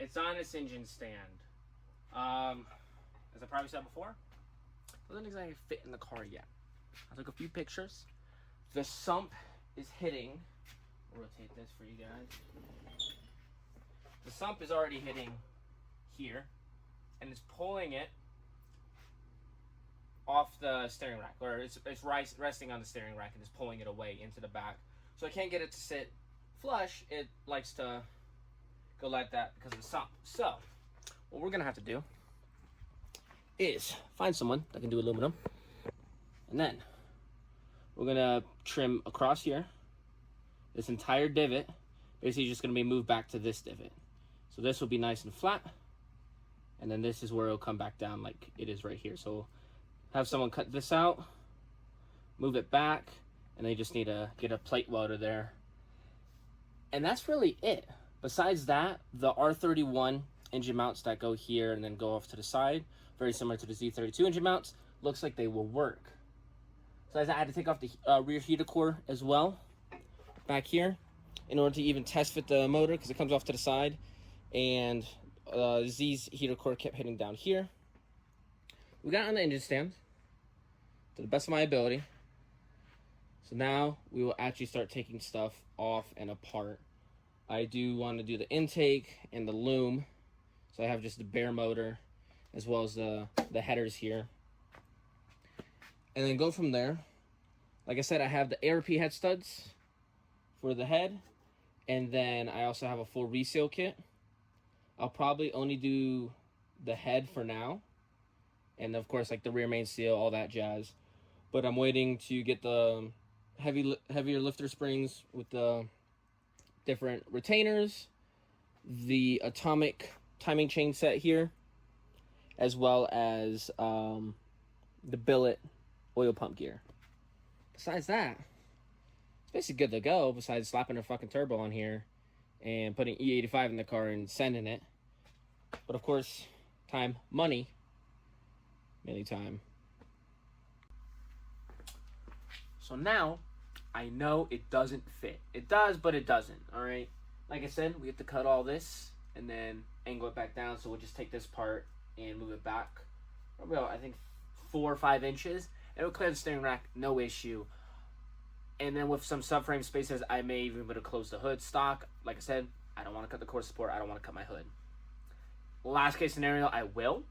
It's on its engine stand. As I probably said before, doesn't exactly fit in the car yet. I took a few pictures. The sump is hitting. I'll rotate this for you guys. The sump is already hitting here, and it's pulling it off the steering rack, or it's resting on the steering rack and it's pulling it away into the back. So I can't get it to sit flush. It likes to go like that because of the sump. So what we're gonna have to do is find someone that can do aluminum, and then we're gonna trim across here. This entire divot basically just gonna be moved back to this divot. So this will be nice and flat, and then this is where it'll come back down like it is right here. So have someone cut this out, move it back, and they just need to get a plate welder there. And that's really it. Besides that, the R31 engine mounts that go here and then go off to the side, very similar to the Z32 engine mounts, looks like they will work. So I had to take off the rear heater core as well, back here, in order to even test fit the motor, because it comes off to the side, and Z's heater core kept hitting down here. We got it on the engine stand to the best of my ability. So now we will actually start taking stuff off and apart. I do want to do the intake and the loom. So I have just the bare motor as well as the headers here. And then go from there. Like I said, I have the ARP head studs for the head. And then I also have a full reseal kit. I'll probably only do the head for now. And of course, like the rear main seal, all that jazz. But I'm waiting to get the heavier lifter springs with the different retainers, the atomic timing chain set here, as well as the billet oil pump gear. Besides that, it's basically good to go, besides slapping a fucking turbo on here and putting E85 in the car and sending it. But of course, time, money, mainly time. So now, I know it doesn't fit. It does, but it doesn't, alright? Like I said, we have to cut all this and then angle it back down, so we'll just take this part and move it back probably about, I think, 4 or 5 inches. It'll clear the steering rack, no issue. And then with some subframe spaces, I may even be able to close the hood stock. Like I said, I don't want to cut the core support, I don't want to cut my hood. Last case scenario, I will.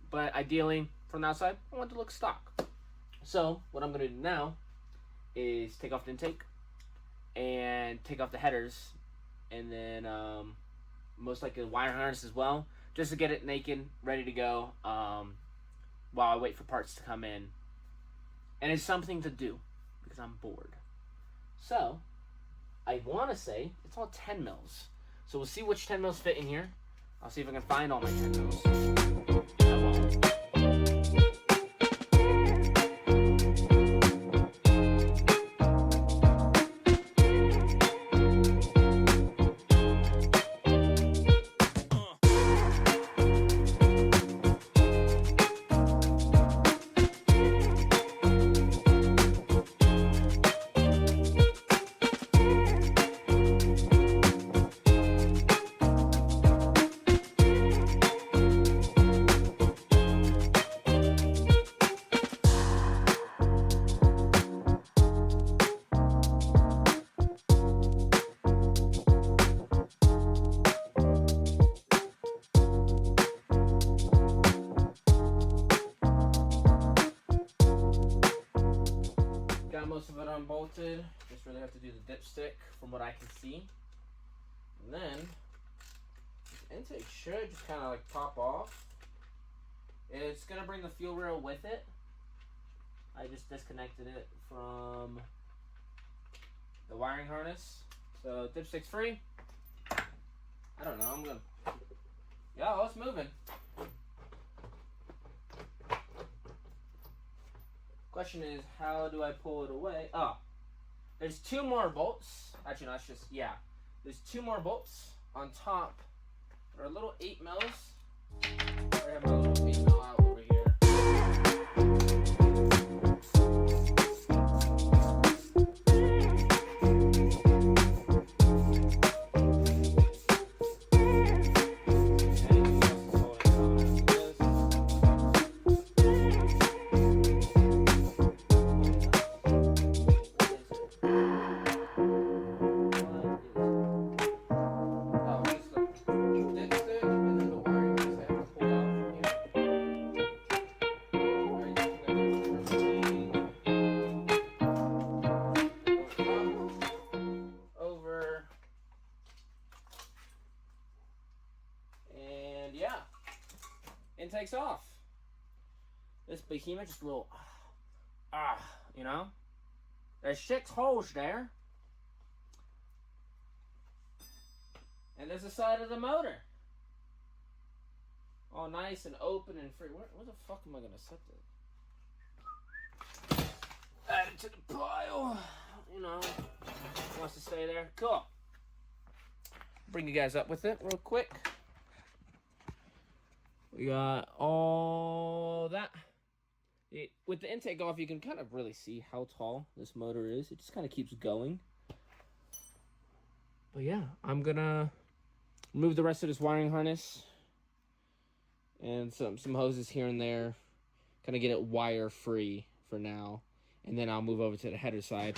But ideally, from the outside, I want it to look stock. So, what I'm going to do now is take off the intake and take off the headers, and then most likely the wire harness as well, just to get it naked, ready to go, while I wait for parts to come in. And it's something to do because I'm bored. So I want to say it's all 10 mils. So we'll see which 10 mils fit in here. I'll see if I can find all my 10 mils. I won't. Most of it unbolted. Just really have to do the dipstick from what I can see. And then this intake should just kind of like pop off. It's gonna bring the fuel rail with it. I just disconnected it from the wiring harness. So dipstick's free. I don't know, I'm gonna, yeah, it's moving. Question is, how do I pull it away? Oh, there's 2 more bolts. Actually, no, it's just, yeah. There's 2 more bolts on top. They're a little 8 mils. I have my little 8 mil out over here. takes off. This behemoth just will, you know? There's 6 holes there. And there's the side of the motor. All nice and open and free. Where the fuck am I gonna set this? Add it to the pile. You know, wants to stay there. Cool. Bring you guys up with it real quick. We got all that. With the intake off, you can kind of really see how tall this motor is. It just kind of keeps going. But yeah, I'm gonna remove the rest of this wiring harness and some hoses here and there. Kind of get it wire free for now. And then I'll move over to the header side.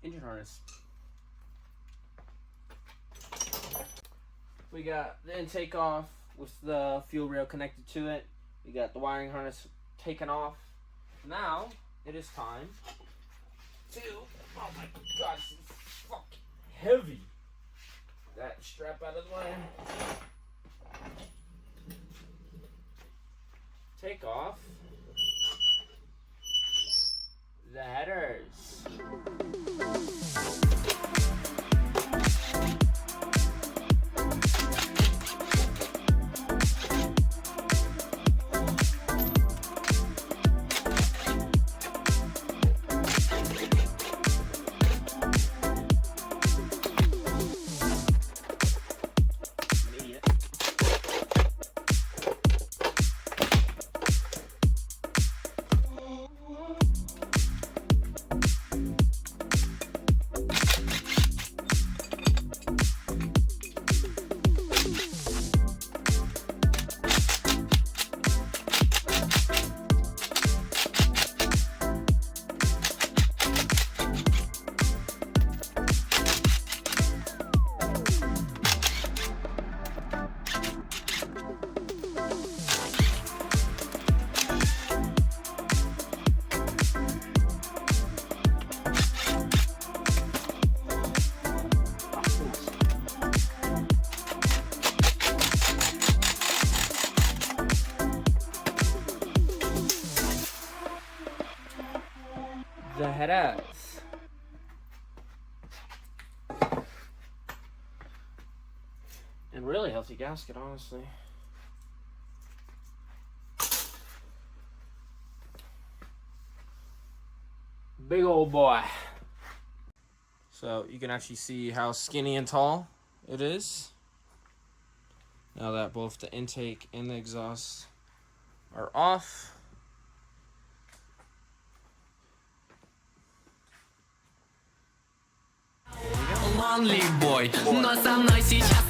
Engine harness. We got the intake off with the fuel rail connected to it. We got the wiring harness taken off. Now it is time to, oh my god, this is fucking heavy. That strap out of the way. Take off the headers. The headers. And really healthy gasket, honestly. Big old boy. So you can actually see how skinny and tall it is. Now that both the intake and the exhaust are off. Lonely boy, но со мной сейчас